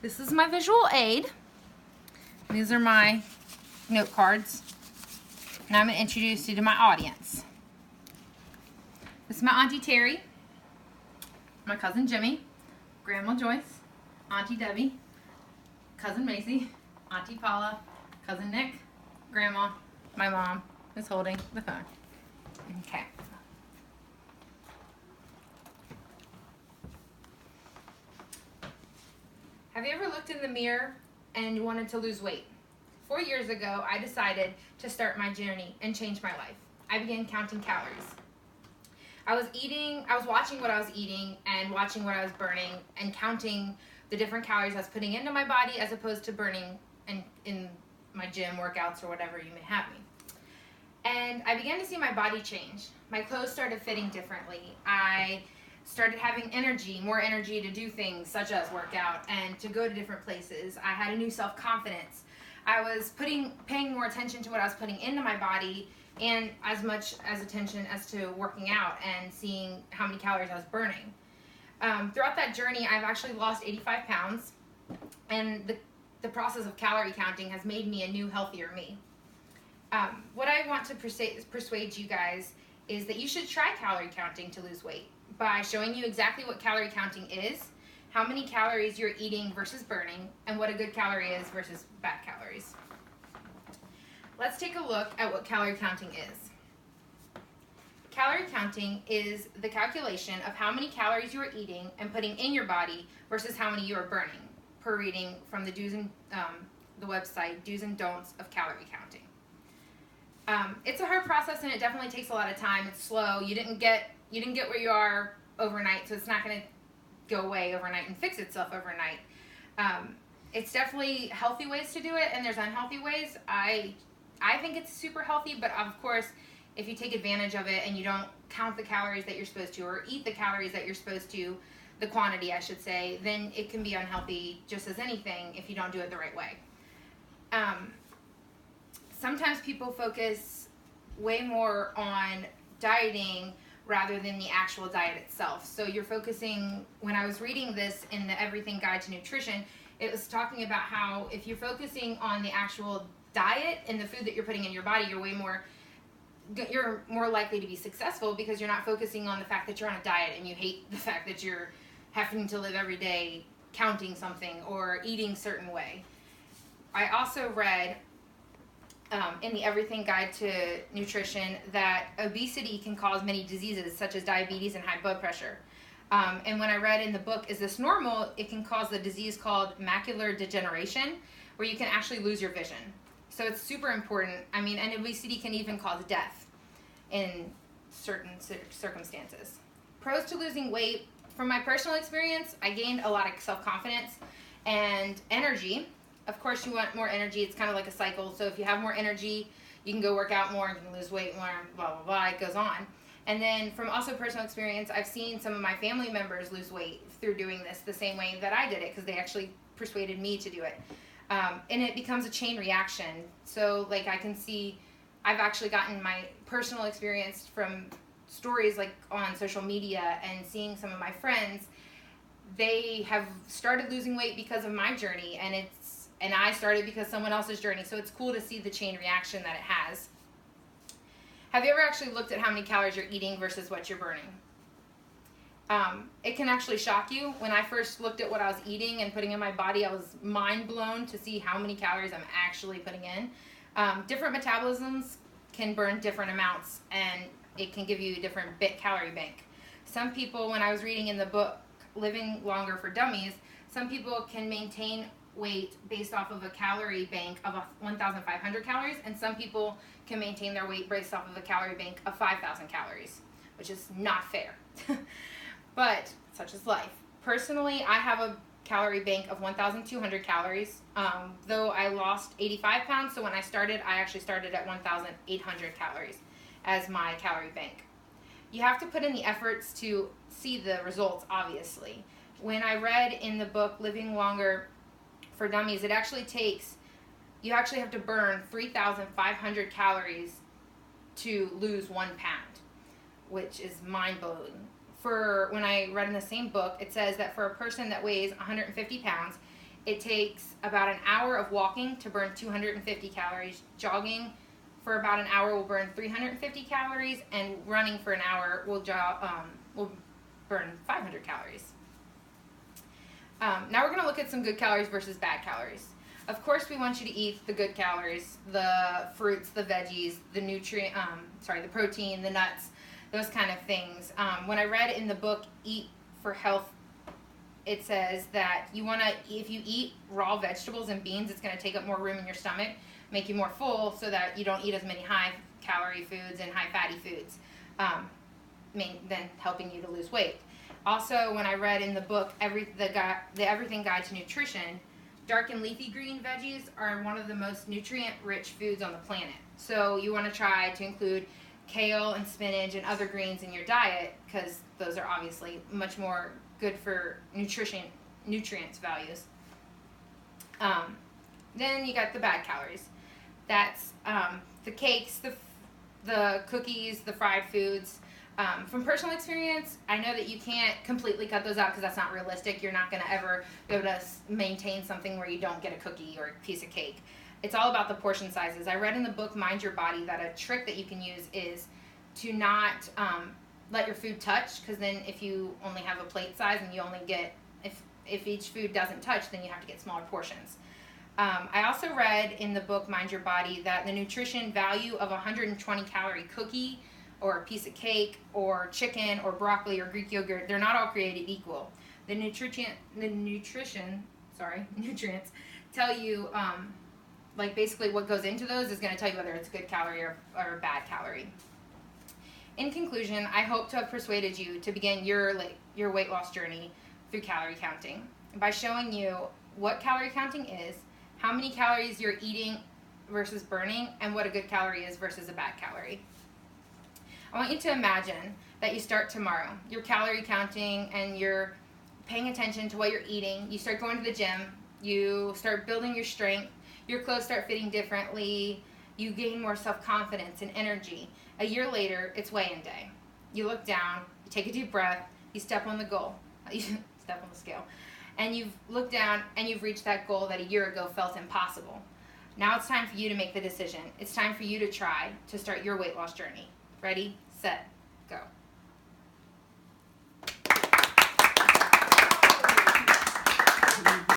This is my visual aid. These are my note cards. Now I'm going to introduce you to my audience. This is my Auntie Terry, my cousin Jimmy, Grandma Joyce, Auntie Debbie, cousin Macy, Auntie Paula, cousin Nick, Grandma, my mom is holding the phone. Okay. Have you ever looked in the mirror and you wanted to lose weight? 4 years ago, I decided to start my journey and change my life. I began counting calories. I was watching what I was eating and watching what I was burning and counting the different calories I was putting into my body as opposed to burning in my gym workouts or whatever you may have me. And I began to see my body change. My clothes started fitting differently. I started having more energy to do things such as work out and to go to different places. I had a new self-confidence. I was paying more attention to what I was putting into my body and as much as attention as to working out and seeing how many calories I was burning. Throughout that journey, I've actually lost 85 pounds, and the process of calorie counting has made me a new, healthier me. What I want to persuade you guys is that you should try calorie counting to lose weight by showing you exactly what calorie counting is, how many calories you're eating versus burning, and what a good calorie is versus bad calories. Let's take a look at what calorie counting is. Calorie counting is the calculation of how many calories you are eating and putting in your body versus how many you are burning, per reading from the website Do's and Don'ts of Calorie Counting. It's a hard process and it definitely takes a lot of time. It's slow. You didn't get where you are overnight, so it's not going to go away overnight and fix itself overnight. It's definitely healthy ways to do it, and there's unhealthy ways. I think it's super healthy, but of course, if you take advantage of it and you don't count the calories that you're supposed to, or eat the calories that you're supposed to, the quantity I should say, then it can be unhealthy just as anything if you don't do it the right way. Sometimes people focus way more on dieting rather than the actual diet itself. So you're focusing, when I was reading this in the Everything Guide to Nutrition, it was talking about how if you're focusing on the actual diet and the food that you're putting in your body, you're more likely to be successful because you're not focusing on the fact that you're on a diet and you hate the fact that you're having to live every day counting something or eating a certain way. I also read in the Everything Guide to Nutrition that obesity can cause many diseases such as diabetes and high blood pressure. And when I read in the book, Is This Normal?, it can cause the disease called macular degeneration, where you can actually lose your vision. So it's super important. And obesity can even cause death in certain circumstances. Pros to losing weight. From my personal experience, I gained a lot of self-confidence and energy. Of course, you want more energy. It's kind of like a cycle. So if you have more energy, you can go work out more, you can lose weight more, blah, blah, blah. It goes on. And then from also personal experience, I've seen some of my family members lose weight through doing this the same way that I did it because they actually persuaded me to do it. And it becomes a chain reaction. So like I can see, I've actually gotten my personal experience from stories like on social media and seeing some of my friends. They have started losing weight because of my journey, and I started because someone else's journey. So it's cool to see the chain reaction that it has. Have you ever actually looked at how many calories you're eating versus what you're burning? It can actually shock you. When I first looked at what I was eating and putting in my body, I was mind blown to see how many calories I'm actually putting in. Different metabolisms can burn different amounts, and it can give you a different calorie bank. Some people, when I was reading in the book Living Longer for Dummies, some people can maintain weight based off of a calorie bank of 1,500 calories, and some people can maintain their weight based off of a calorie bank of 5,000 calories, which is not fair. But such is life. Personally, I have a calorie bank of 1,200 calories, though I lost 85 pounds, so when I started, I actually started at 1,800 calories as my calorie bank. You have to put in the efforts to see the results, obviously. When I read in the book Living Longer for Dummies, you actually have to burn 3,500 calories to lose 1 pound, which is mind-blowing. When I read in the same book, it says that for a person that weighs 150 pounds, It takes about an hour of walking to burn 250 calories. Jogging for about an hour will burn 350 calories, and running for an hour will burn 500 calories. Now we're going to look at some good calories versus bad calories. Of course, we want you to eat the good calories, the fruits, the veggies, the protein, the nuts, those kind of things. When I read in the book Eat for Health, it says that if you eat raw vegetables and beans, it's going to take up more room in your stomach, make you more full, so that you don't eat as many high calorie foods and high fatty foods, then helping you to lose weight. Also, when I read in the book the Everything Guide to Nutrition, dark and leafy green veggies are one of the most nutrient-rich foods on the planet. So you want to try to include kale and spinach and other greens in your diet, because those are obviously much more good for nutrients values. Then you got the bad calories. That's the cakes, the cookies, the fried foods. From personal experience, I know that you can't completely cut those out because that's not realistic. You're not going to ever be able to maintain something where you don't get a cookie or a piece of cake. It's all about the portion sizes. I read in the book Mind Your Body that a trick that you can use is to not let your food touch, because then if you only have a plate size and you only get, if each food doesn't touch, then you have to get smaller portions. I also read in the book Mind Your Body that the nutrition value of a 120 calorie cookie or a piece of cake or chicken or broccoli or Greek yogurt, they're not all created equal. The nutrients tell you, basically what goes into those is going to tell you whether it's a good calorie or a bad calorie. In conclusion, I hope to have persuaded you to begin your weight loss journey through calorie counting by showing you what calorie counting is, how many calories you're eating versus burning, and what a good calorie is versus a bad calorie. I want you to imagine that you start tomorrow. You're calorie counting and you're paying attention to what you're eating. You start going to the gym. You start building your strength. Your clothes start fitting differently. You gain more self-confidence and energy. A year later, it's weigh-in day. You look down, you take a deep breath, you step on the goal. You step on the scale. And you've looked down and you've reached that goal that a year ago felt impossible. Now it's time for you to make the decision. It's time for you to try to start your weight loss journey. Ready, set, go.